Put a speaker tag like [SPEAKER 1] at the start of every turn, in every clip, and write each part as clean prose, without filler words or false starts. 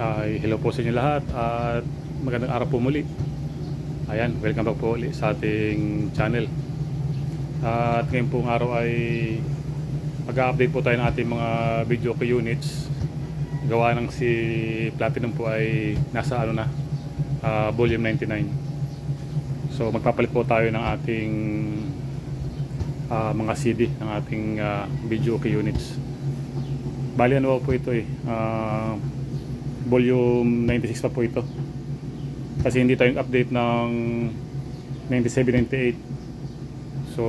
[SPEAKER 1] Hello po sa inyo lahat at magandang araw po muli. Ayan, welcome back po ulit sa ating channel. At ngayon pong araw ay mag-update po tayo ng ating mga video key units. Gawa ng si Platinum po ay nasa volume 99. So magpapalit po tayo ng ating mga CD ng ating video key units. Bali ano po ito volume 96 pa po ito kasi hindi tayong update ng 97-98, so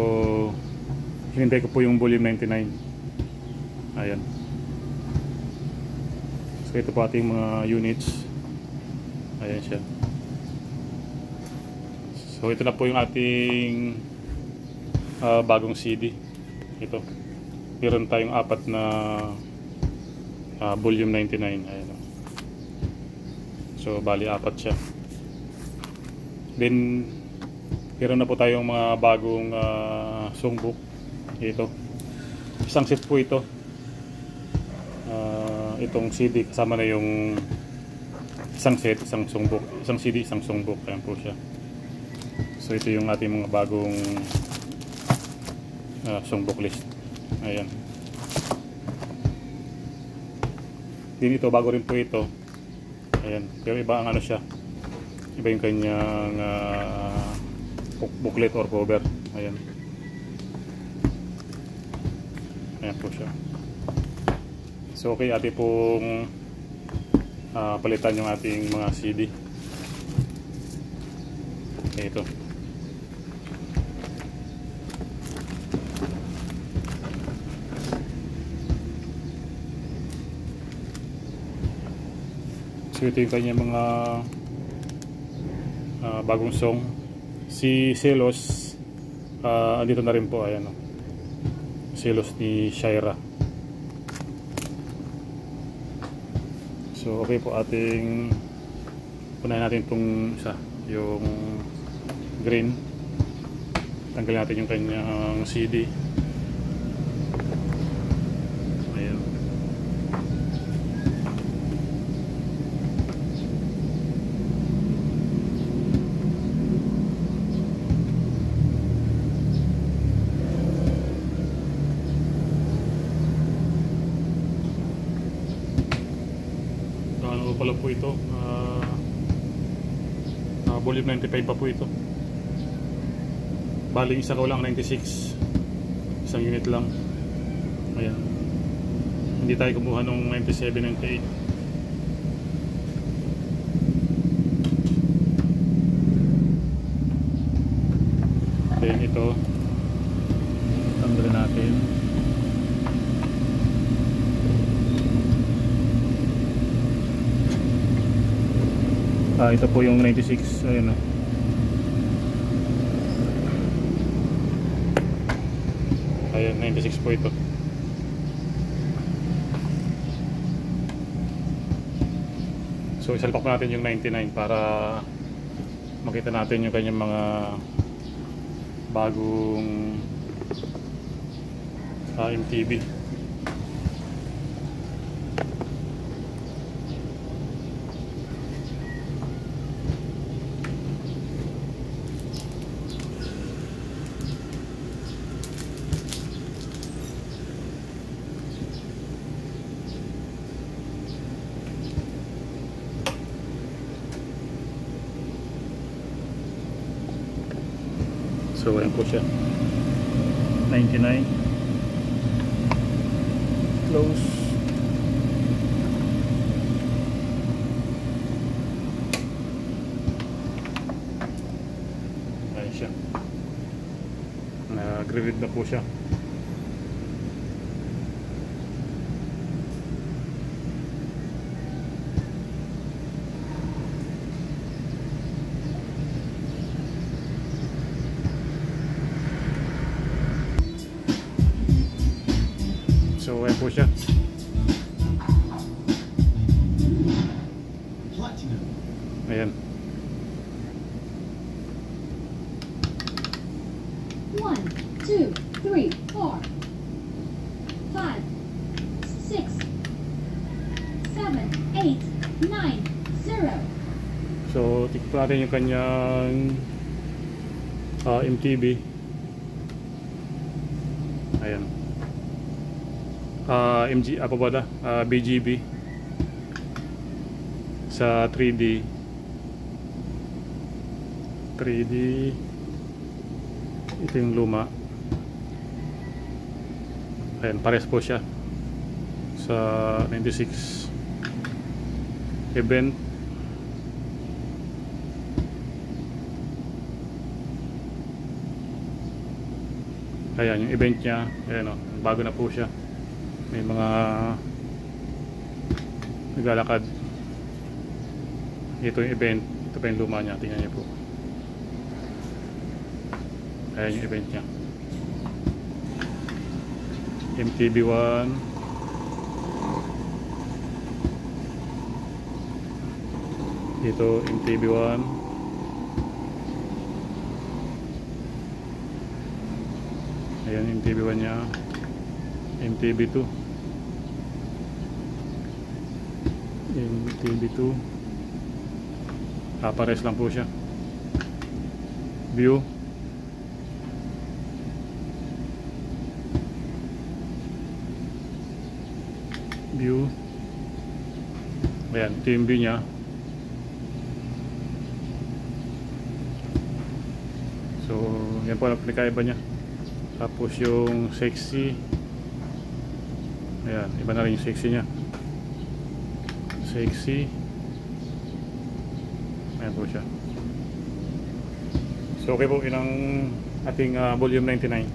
[SPEAKER 1] hinintay ko po yung volume 99. Ayan, so ito po ating mga units. Ayan siya. So ito na po yung ating bagong CD. Ito, meron tayong apat na volume 99. Ayan. So bali apat siya. Then meron na po tayong mga bagong songbook. Ito, isang set po ito. Itong CD kasama na yung isang set, isang songbook, isang CD, isang songbook. Ayan po siya. So ito yung ating mga bagong songbook list. Ayan. Din ito, bago rin po ito. Ayan, pero iba ang ano siya, iba yung kanyang booklet or cover. Ayan, ayan po siya. So okay, ate pong palitan yung ating mga CD. Okay, ito. So ito yung kanya mga bagong song. Si Selos andito na rin po. Ayan, Selos ni Shaira. So okay po, ating punahin natin itong isa, yung green. Tanggalin natin yung kanyang CD. Ano pala po ito, volume 95 pa po ito. Baling isa ko lang 96, isang unit lang. Ayan, hindi tayo kumuha ng 97-98. Then ito, tanggalin natin. Ito po yung 96. Ayun, ayan, 96 po ito. So isalpak natin yung 99 para makita natin yung kanyang mga bagong MTV. So ayan po siya, 99, close. Ayan siya, nag-read na po siya. So ayan po siya. Ayan.
[SPEAKER 2] 1, 2, 3, 4, 5, 6, 7, 8,
[SPEAKER 1] So, tikpan natin yung kanyang MTB. Ayan. Apa ba ito? BGB sa 3D. Ito yung luma. Ayan, pares po siya sa 96 event. Ayan yung event niya. Ayan o, bago na po siya. May mga naglalakad. Ito yung event. Ito pa yung luma niya. Tingnan niyo po. Ayan yung event niya. MTB1. Dito MTB1. Ayan yung MTB1 niya. MTB2. MTB2. Pares lang po siya. View. Ayan, ito yung view niya. So, yan po ang pinakaiba niya. Tapos yung sexy. Ayan, iba na rin yung sexy niya. Sexy. Ayan po siya. So, okay po, yun ang ating volume 99.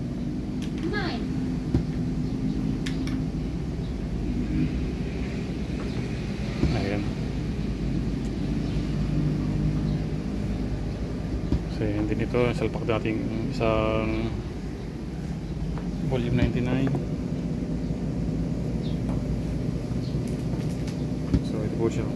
[SPEAKER 1] Ayan. So, yun din ito. Salpak dating isang volume 99. So, ito po siya.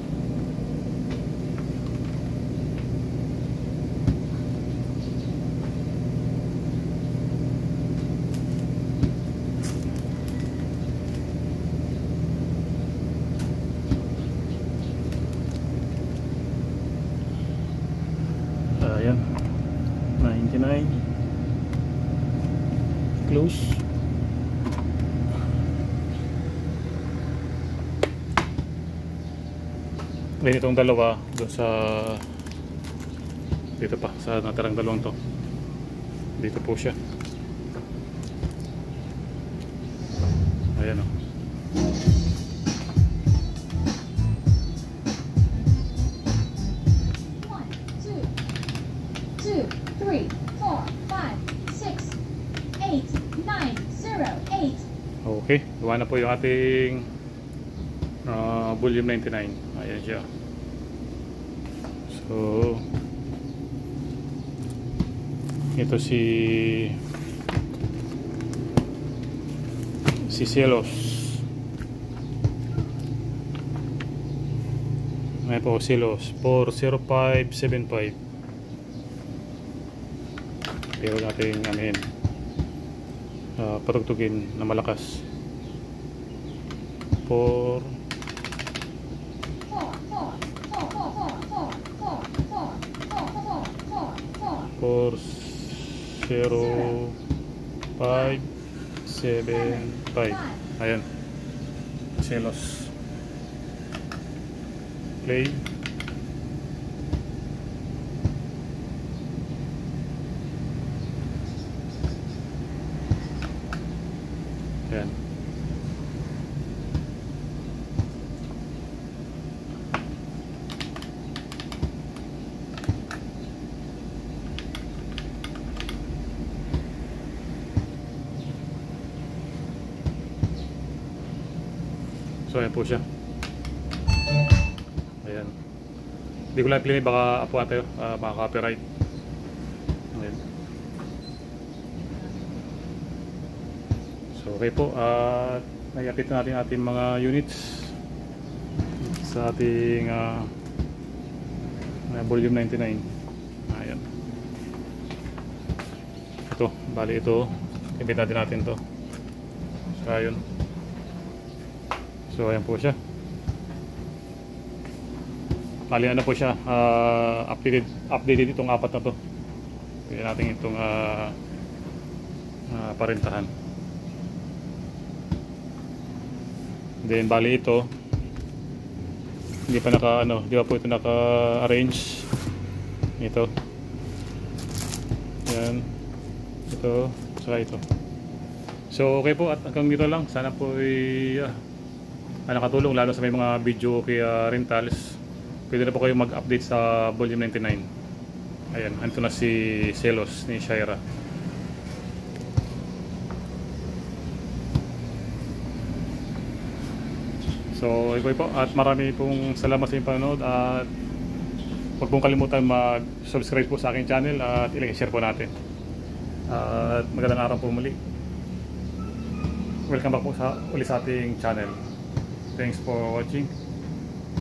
[SPEAKER 1] Ayan, 99. Close. Then itong dalawa doon sa dito pa sa natirang dalawang to. Dito po siya. Ayan o. Okay, gawa na po yung ating volume 99. Ayan siya. So, ito si Celos. Ayan po, Celos 40575. Pero natin amin patugtugin na malakas. 40575. Ayan, Celos. Play. Ayan. So ayan po siya. Ayan. Hindi ko lang play, baka apuan tayo, mga copyright. Ayan. So okay po, at naiapit na natin ating mga units sa ating volume 99. Ayan. Ito, bali ito, ipit natin to. So ayun. So ayan po siya. Bali ano po siya, updated itong apat na to. Pwede natin itong parentahan. Then bali ito hindi pa di pa po ito naka-arrange. Ito. Yan. Ito, saka ito. So okay po, at hanggang dito lang. Sana po nakatulong lalo sa may mga video kaya rentals. Pwede na po kayo mag-update sa volume 99. Ayan, ito na si Celos ni Shaira. So, ito po, at marami pong salamat sa inyong panonood, at huwag pong kalimutan mag-subscribe po sa aking channel at i-share po natin. At magandang araw po muli. Welcome back po ulit sa ating channel. Thanks for watching.